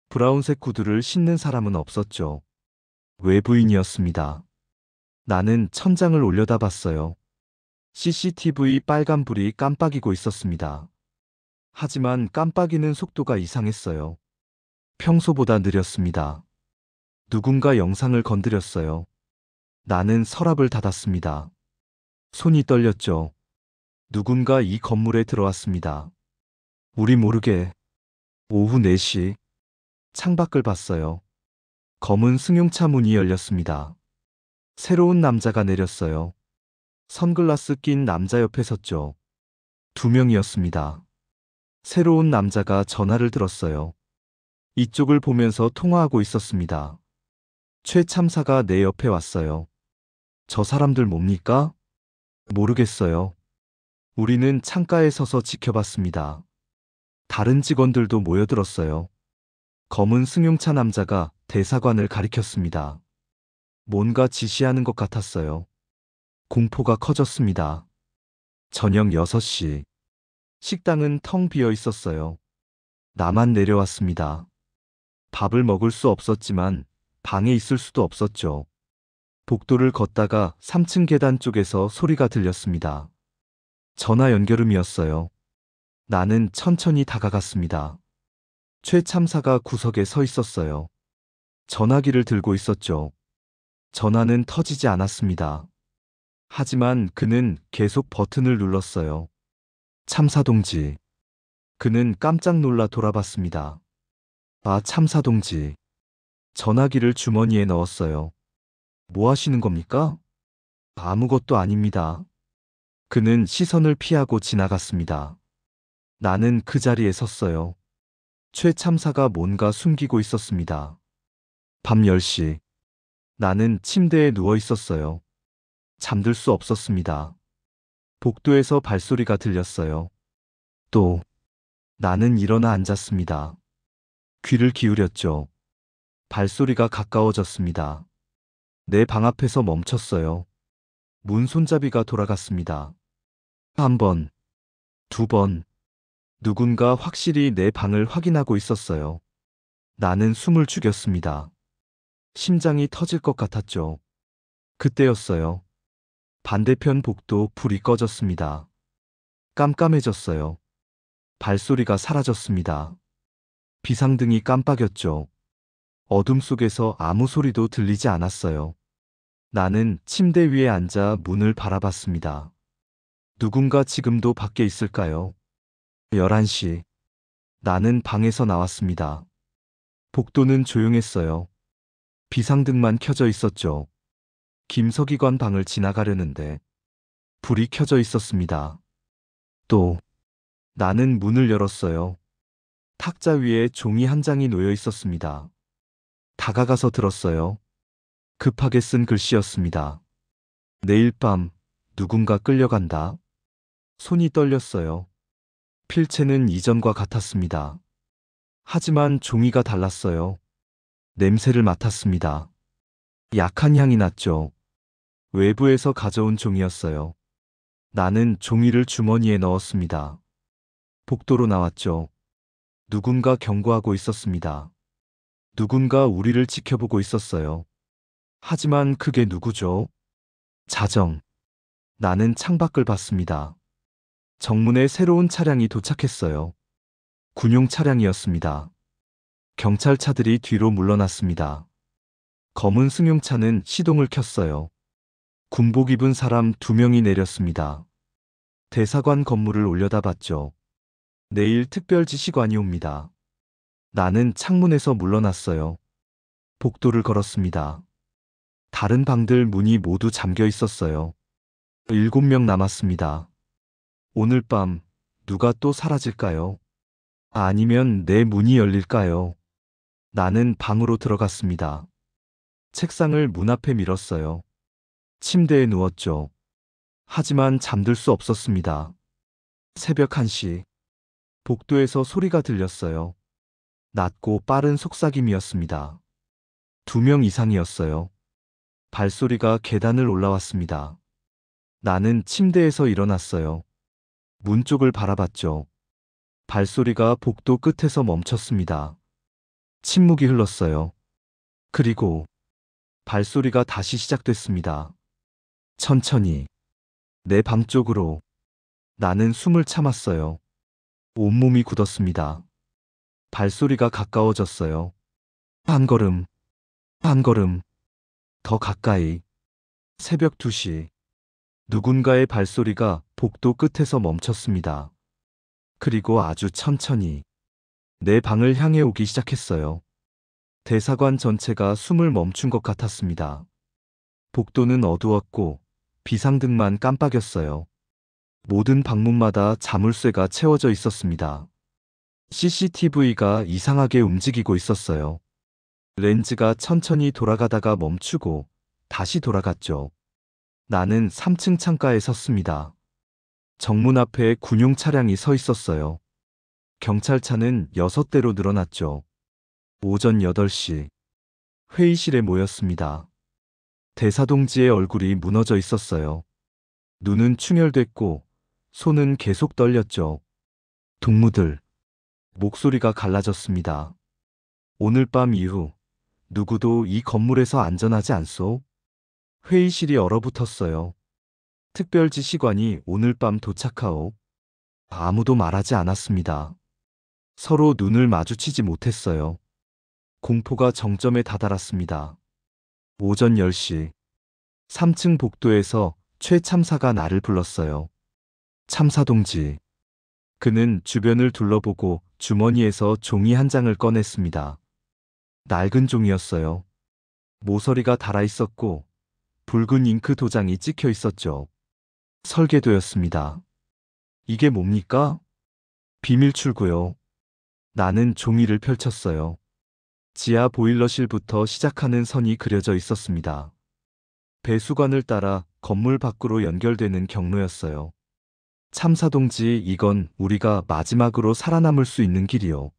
브라운색 구두를 신는 사람은 없었죠. 외부인이었습니다. 나는 천장을 올려다봤어요. CCTV 빨간불이 깜빡이고 있었습니다. 하지만 깜빡이는 속도가 이상했어요. 평소보다 느렸습니다. 누군가 영상을 건드렸어요. 나는 서랍을 닫았습니다. 손이 떨렸죠. 누군가 이 건물에 들어왔습니다. 우리 모르게. 오후 4시. 창밖을 봤어요. 검은 승용차 문이 열렸습니다. 새로운 남자가 내렸어요. 선글라스 낀 남자 옆에 섰죠. 2명이었습니다. 새로운 남자가 전화를 들었어요. 이쪽을 보면서 통화하고 있었습니다. 최 참사가 내 옆에 왔어요. 저 사람들 뭡니까? 모르겠어요. 우리는 창가에 서서 지켜봤습니다. 다른 직원들도 모여들었어요. 검은 승용차 남자가 대사관을 가리켰습니다. 뭔가 지시하는 것 같았어요. 공포가 커졌습니다. 저녁 6시. 식당은 텅 비어 있었어요. 나만 내려왔습니다. 밥을 먹을 수 없었지만 방에 있을 수도 없었죠. 복도를 걷다가 3층 계단 쪽에서 소리가 들렸습니다. 전화 연결음이었어요. 나는 천천히 다가갔습니다. 최 참사가 구석에 서 있었어요. 전화기를 들고 있었죠. 전화는 터지지 않았습니다. 하지만 그는 계속 버튼을 눌렀어요. 참사 동지. 그는 깜짝 놀라 돌아봤습니다. 아, 참사 동지. 전화기를 주머니에 넣었어요. 뭐 하시는 겁니까? 아무것도 아닙니다. 그는 시선을 피하고 지나갔습니다. 나는 그 자리에 섰어요. 최 참사가 뭔가 숨기고 있었습니다. 밤 10시. 나는 침대에 누워 있었어요. 잠들 수 없었습니다. 복도에서 발소리가 들렸어요. 또, 나는 일어나 앉았습니다. 귀를 기울였죠. 발소리가 가까워졌습니다. 내 방 앞에서 멈췄어요. 문 손잡이가 돌아갔습니다. 한 번, 두 번. 누군가 확실히 내 방을 확인하고 있었어요. 나는 숨을 죽였습니다. 심장이 터질 것 같았죠. 그때였어요. 반대편 복도 불이 꺼졌습니다. 깜깜해졌어요. 발소리가 사라졌습니다. 비상등이 깜빡였죠. 어둠 속에서 아무 소리도 들리지 않았어요. 나는 침대 위에 앉아 문을 바라봤습니다. 누군가 지금도 밖에 있을까요? 11시. 나는 방에서 나왔습니다. 복도는 조용했어요. 비상등만 켜져 있었죠. 김서기관 방을 지나가려는데 불이 켜져 있었습니다. 또 나는 문을 열었어요. 탁자 위에 종이 한 장이 놓여 있었습니다. 다가가서 들었어요. 급하게 쓴 글씨였습니다. 내일 밤 누군가 끌려간다. 손이 떨렸어요. 필체는 이전과 같았습니다. 하지만 종이가 달랐어요. 냄새를 맡았습니다. 약한 향이 났죠. 외부에서 가져온 종이였어요. 나는 종이를 주머니에 넣었습니다. 복도로 나왔죠. 누군가 경고하고 있었습니다. 누군가 우리를 지켜보고 있었어요. 하지만 그게 누구죠? 자정. 나는 창밖을 봤습니다. 정문에 새로운 차량이 도착했어요. 군용 차량이었습니다. 경찰차들이 뒤로 물러났습니다. 검은 승용차는 시동을 켰어요. 군복 입은 사람 2명이 내렸습니다. 대사관 건물을 올려다봤죠. 내일 특별지시관이 옵니다. 나는 창문에서 물러났어요. 복도를 걸었습니다. 다른 방들 문이 모두 잠겨 있었어요. 7명 남았습니다. 오늘 밤 누가 또 사라질까요? 아니면 내 문이 열릴까요? 나는 방으로 들어갔습니다. 책상을 문 앞에 밀었어요. 침대에 누웠죠. 하지만 잠들 수 없었습니다. 새벽 1시. 복도에서 소리가 들렸어요. 낮고 빠른 속삭임이었습니다. 2명 이상이었어요. 발소리가 계단을 올라왔습니다. 나는 침대에서 일어났어요. 문 쪽을 바라봤죠. 발소리가 복도 끝에서 멈췄습니다. 침묵이 흘렀어요. 그리고 발소리가 다시 시작됐습니다. 천천히. 내 방 쪽으로. 나는 숨을 참았어요. 온몸이 굳었습니다. 발소리가 가까워졌어요. 한 걸음, 한 걸음. 더 가까이. 새벽 2시. 누군가의 발소리가 복도 끝에서 멈췄습니다. 그리고 아주 천천히 내 방을 향해 오기 시작했어요. 대사관 전체가 숨을 멈춘 것 같았습니다. 복도는 어두웠고 비상등만 깜빡였어요. 모든 방문마다 자물쇠가 채워져 있었습니다. CCTV가 이상하게 움직이고 있었어요. 렌즈가 천천히 돌아가다가 멈추고 다시 돌아갔죠. 나는 3층 창가에 섰습니다. 정문 앞에 군용 차량이 서 있었어요. 경찰차는 6대로 늘어났죠. 오전 8시. 회의실에 모였습니다. 대사동지의 얼굴이 무너져 있었어요. 눈은 충혈됐고 손은 계속 떨렸죠. 동무들. 목소리가 갈라졌습니다. 오늘 밤 이후 누구도 이 건물에서 안전하지 않소? 회의실이 얼어붙었어요. 특별지시관이 오늘 밤 도착하오. 아무도 말하지 않았습니다. 서로 눈을 마주치지 못했어요. 공포가 정점에 다다랐습니다. 오전 10시. 3층 복도에서 최 참사가 나를 불렀어요. 참사 동지. 그는 주변을 둘러보고 주머니에서 종이 한 장을 꺼냈습니다. 낡은 종이였어요. 모서리가 달아 있었고 붉은 잉크 도장이 찍혀 있었죠. 설계도였습니다. 이게 뭡니까? 비밀 출구요. 나는 종이를 펼쳤어요. 지하 보일러실부터 시작하는 선이 그려져 있었습니다. 배수관을 따라 건물 밖으로 연결되는 경로였어요. 참사동지, 이건 우리가 마지막으로 살아남을 수 있는 길이요.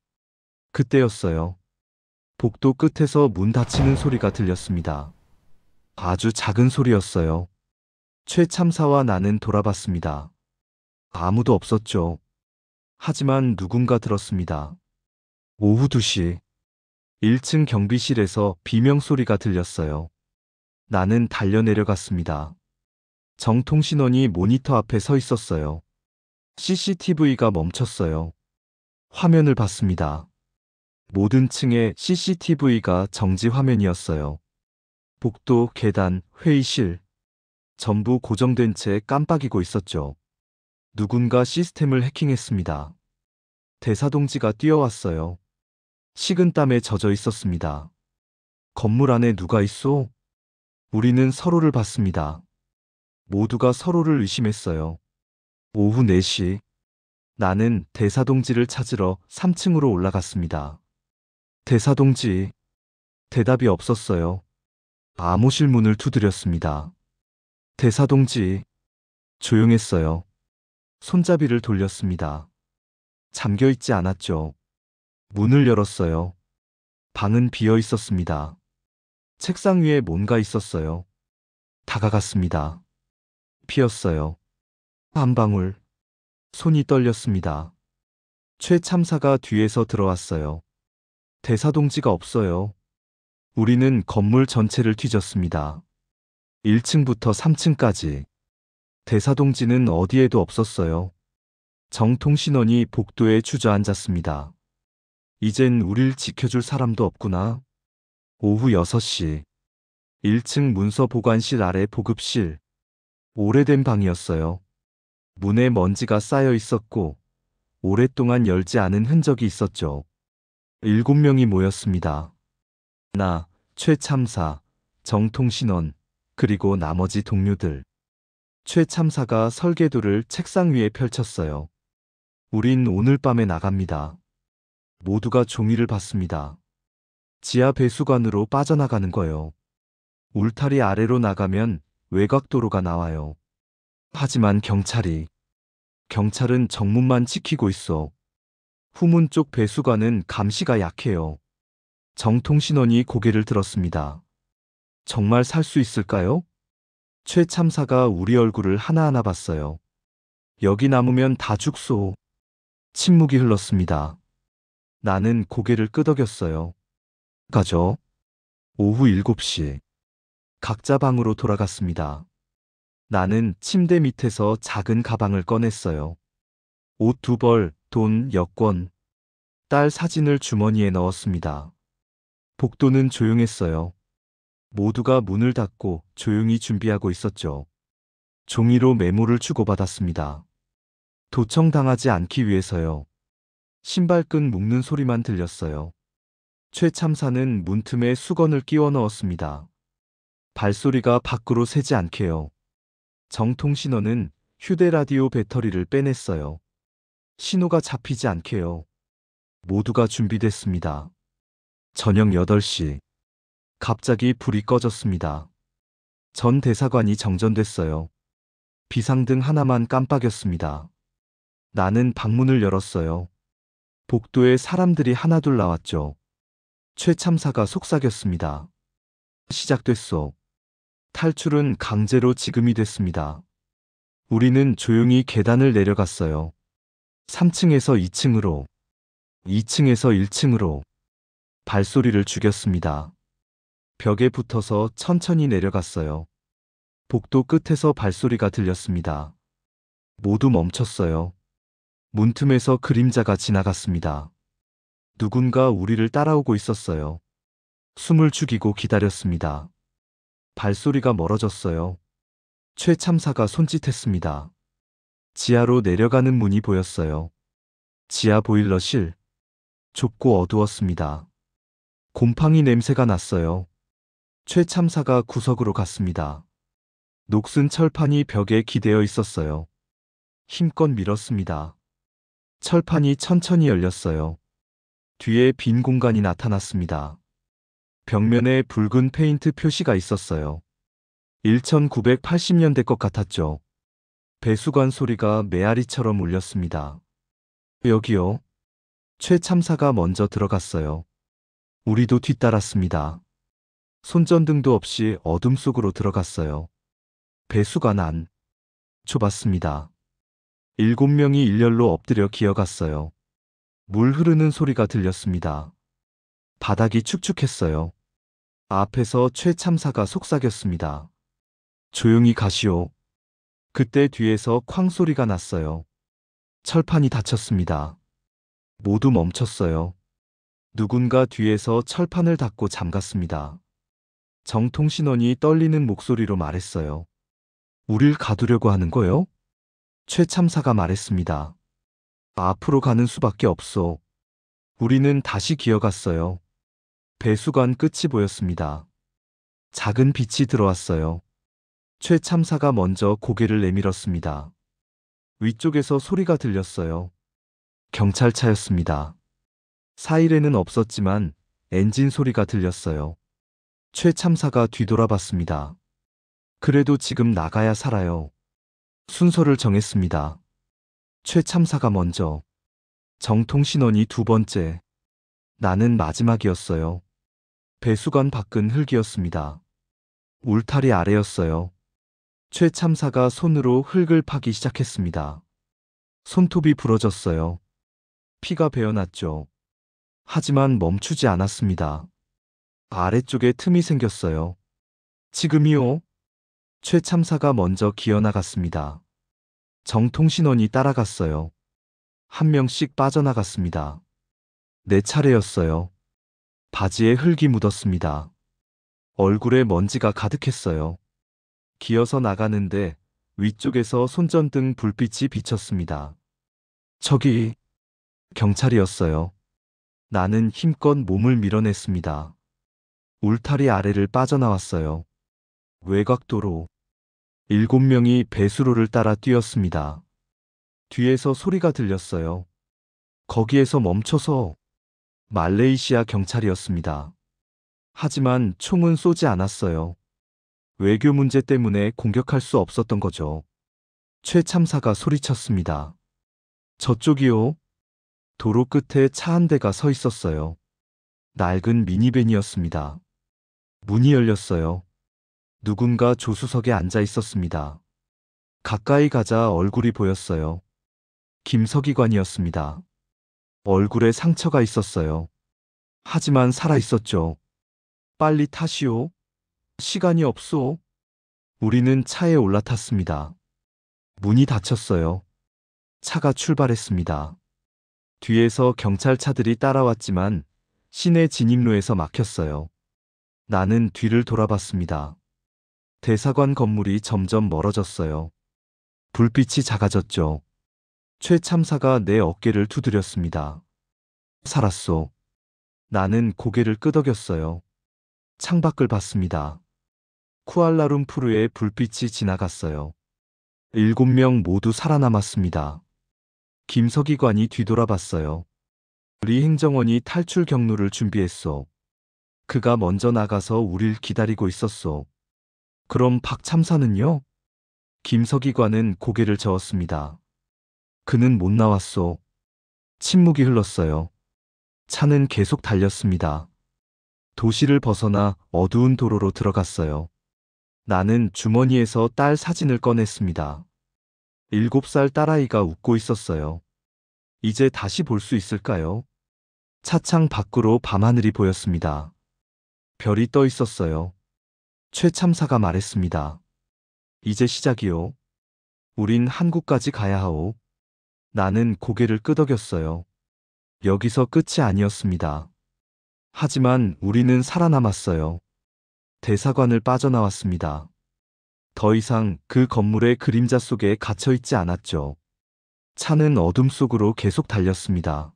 그때였어요. 복도 끝에서 문 닫히는 소리가 들렸습니다. 아주 작은 소리였어요. 최 참사와 나는 돌아봤습니다. 아무도 없었죠. 하지만 누군가 들었습니다. 오후 2시. 1층 경비실에서 비명소리가 들렸어요. 나는 달려 내려갔습니다. 정통신원이 모니터 앞에 서 있었어요. CCTV가 멈췄어요. 화면을 봤습니다. 모든 층의 CCTV가 정지 화면이었어요. 복도, 계단, 회의실. 전부 고정된 채 깜빡이고 있었죠. 누군가 시스템을 해킹했습니다. 대사동지가 뛰어왔어요. 식은땀에 젖어 있었습니다. 건물 안에 누가 있소? 우리는 서로를 봤습니다. 모두가 서로를 의심했어요. 오후 4시. 나는 대사동지를 찾으러 3층으로 올라갔습니다. 대사동지. 대답이 없었어요. 암호실 문을 두드렸습니다. 대사동지. 조용했어요. 손잡이를 돌렸습니다. 잠겨 있지 않았죠. 문을 열었어요. 방은 비어 있었습니다. 책상 위에 뭔가 있었어요. 다가갔습니다. 피었어요. 한 방울. 손이 떨렸습니다. 최 참사가 뒤에서 들어왔어요. 대사동지가 없어요. 우리는 건물 전체를 뒤졌습니다. 1층부터 3층까지. 대사동지는 어디에도 없었어요. 정통신원이 복도에 주저앉았습니다. 이젠 우릴 지켜줄 사람도 없구나. 오후 6시. 1층 문서 보관실 아래 보급실. 오래된 방이었어요. 문에 먼지가 쌓여 있었고 오랫동안 열지 않은 흔적이 있었죠. 7명이 모였습니다. 나, 최 참사, 정통신원, 그리고 나머지 동료들. 최 참사가 설계도를 책상 위에 펼쳤어요. 우린 오늘 밤에 나갑니다. 모두가 종이를 받습니다. 지하 배수관으로 빠져나가는 거요. 울타리 아래로 나가면 외곽도로가 나와요. 하지만 경찰은 정문만 지키고 있어. 후문 쪽 배수관은 감시가 약해요. 정통신원이 고개를 들었습니다. 정말 살 수 있을까요? 최 참사가 우리 얼굴을 하나하나 봤어요. 여기 남으면 다 죽소. 침묵이 흘렀습니다. 나는 고개를 끄덕였어요. 가죠. 오후 7시. 각자 방으로 돌아갔습니다. 나는 침대 밑에서 작은 가방을 꺼냈어요. 옷 2벌, 돈, 여권, 딸 사진을 주머니에 넣었습니다. 복도는 조용했어요. 모두가 문을 닫고 조용히 준비하고 있었죠. 종이로 메모를 주고받았습니다. 도청당하지 않기 위해서요. 신발끈 묶는 소리만 들렸어요. 최 참사는 문틈에 수건을 끼워 넣었습니다. 발소리가 밖으로 새지 않게요. 정통신원은 휴대라디오 배터리를 빼냈어요. 신호가 잡히지 않게요. 모두가 준비됐습니다. 저녁 8시. 갑자기 불이 꺼졌습니다. 전 대사관이 정전됐어요. 비상등 하나만 깜빡였습니다. 나는 방문을 열었어요. 복도에 사람들이 하나둘 나왔죠. 최 참사가 속삭였습니다. 시작됐소. 탈출은 강제로 지금이 됐습니다. 우리는 조용히 계단을 내려갔어요. 3층에서 2층으로, 2층에서 1층으로 발소리를 죽였습니다. 벽에 붙어서 천천히 내려갔어요. 복도 끝에서 발소리가 들렸습니다. 모두 멈췄어요. 문틈에서 그림자가 지나갔습니다. 누군가 우리를 따라오고 있었어요. 숨을 죽이고 기다렸습니다. 발소리가 멀어졌어요. 최 참사가 손짓했습니다. 지하로 내려가는 문이 보였어요. 지하 보일러실. 좁고 어두웠습니다. 곰팡이 냄새가 났어요. 최 참사가 구석으로 갔습니다. 녹슨 철판이 벽에 기대어 있었어요. 힘껏 밀었습니다. 철판이 천천히 열렸어요. 뒤에 빈 공간이 나타났습니다. 벽면에 붉은 페인트 표시가 있었어요. 1980년대 것 같았죠. 배수관 소리가 메아리처럼 울렸습니다. 여기요. 최 참사가 먼저 들어갔어요. 우리도 뒤따랐습니다. 손전등도 없이 어둠 속으로 들어갔어요. 배수관 안. 좁았습니다. 7명이 일렬로 엎드려 기어갔어요. 물 흐르는 소리가 들렸습니다. 바닥이 축축했어요. 앞에서 최 참사가 속삭였습니다. 조용히 가시오. 그때 뒤에서 쾅 소리가 났어요. 철판이 닫혔습니다. 모두 멈췄어요. 누군가 뒤에서 철판을 닫고 잠갔습니다. 정통신원이 떨리는 목소리로 말했어요. 우릴 가두려고 하는 거요? 최 참사가 말했습니다. 앞으로 가는 수밖에 없어. 우리는 다시 기어갔어요. 배수관 끝이 보였습니다. 작은 빛이 들어왔어요. 최 참사가 먼저 고개를 내밀었습니다. 위쪽에서 소리가 들렸어요. 경찰차였습니다. 사일에는 없었지만 엔진 소리가 들렸어요. 최 참사가 뒤돌아봤습니다. 그래도 지금 나가야 살아요. 순서를 정했습니다. 최 참사가 먼저, 정통신원이 두 번째, 나는 마지막이었어요. 배수관 밖은 흙이었습니다. 울타리 아래였어요. 최 참사가 손으로 흙을 파기 시작했습니다. 손톱이 부러졌어요. 피가 배어났죠. 하지만 멈추지 않았습니다. 아래쪽에 틈이 생겼어요. 지금이요? 최 참사가 먼저 기어나갔습니다. 정통신원이 따라갔어요. 한 명씩 빠져나갔습니다. 내 차례였어요. 바지에 흙이 묻었습니다. 얼굴에 먼지가 가득했어요. 기어서 나가는데 위쪽에서 손전등 불빛이 비쳤습니다. 저기 경찰이었어요. 나는 힘껏 몸을 밀어냈습니다. 울타리 아래를 빠져나왔어요. 외곽도로. 7명이 배수로를 따라 뛰었습니다. 뒤에서 소리가 들렸어요. 거기에서 멈춰서. 말레이시아 경찰이었습니다. 하지만 총은 쏘지 않았어요. 외교 문제 때문에 공격할 수 없었던 거죠. 최 참사가 소리쳤습니다. 저쪽이요. 도로 끝에 차 한 대가 서 있었어요. 낡은 미니밴이었습니다. 문이 열렸어요. 누군가 조수석에 앉아 있었습니다. 가까이 가자 얼굴이 보였어요. 김서기관이었습니다. 얼굴에 상처가 있었어요. 하지만 살아 있었죠. 빨리 타시오. 시간이 없소. 우리는 차에 올라탔습니다. 문이 닫혔어요. 차가 출발했습니다. 뒤에서 경찰차들이 따라왔지만 시내 진입로에서 막혔어요. 나는 뒤를 돌아봤습니다. 대사관 건물이 점점 멀어졌어요. 불빛이 작아졌죠. 최 참사가 내 어깨를 두드렸습니다. 살았소. 나는 고개를 끄덕였어요. 창밖을 봤습니다. 쿠알라룸푸르의 불빛이 지나갔어요. 7명 모두 살아남았습니다. 김서기관이 뒤돌아봤어요. 리 행정원이 탈출 경로를 준비했소. 그가 먼저 나가서 우릴 기다리고 있었소. 그럼 박 참사는요? 김서기관은 고개를 저었습니다. 그는 못 나왔소. 침묵이 흘렀어요. 차는 계속 달렸습니다. 도시를 벗어나 어두운 도로로 들어갔어요. 나는 주머니에서 딸 사진을 꺼냈습니다. 7살 딸아이가 웃고 있었어요. 이제 다시 볼 수 있을까요? 차창 밖으로 밤하늘이 보였습니다. 별이 떠 있었어요. 최 참사가 말했습니다. 이제 시작이요. 우린 한국까지 가야 하오. 나는 고개를 끄덕였어요. 여기서 끝이 아니었습니다. 하지만 우리는 살아남았어요. 대사관을 빠져나왔습니다. 더 이상 그 건물의 그림자 속에 갇혀있지 않았죠. 차는 어둠 속으로 계속 달렸습니다.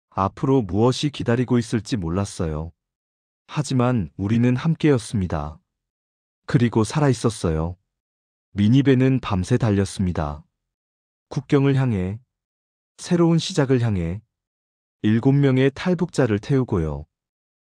앞으로 무엇이 기다리고 있을지 몰랐어요. 하지만 우리는 함께였습니다. 그리고 살아있었어요. 미니밴은 밤새 달렸습니다. 국경을 향해, 새로운 시작을 향해 7명의 탈북자를 태우고요.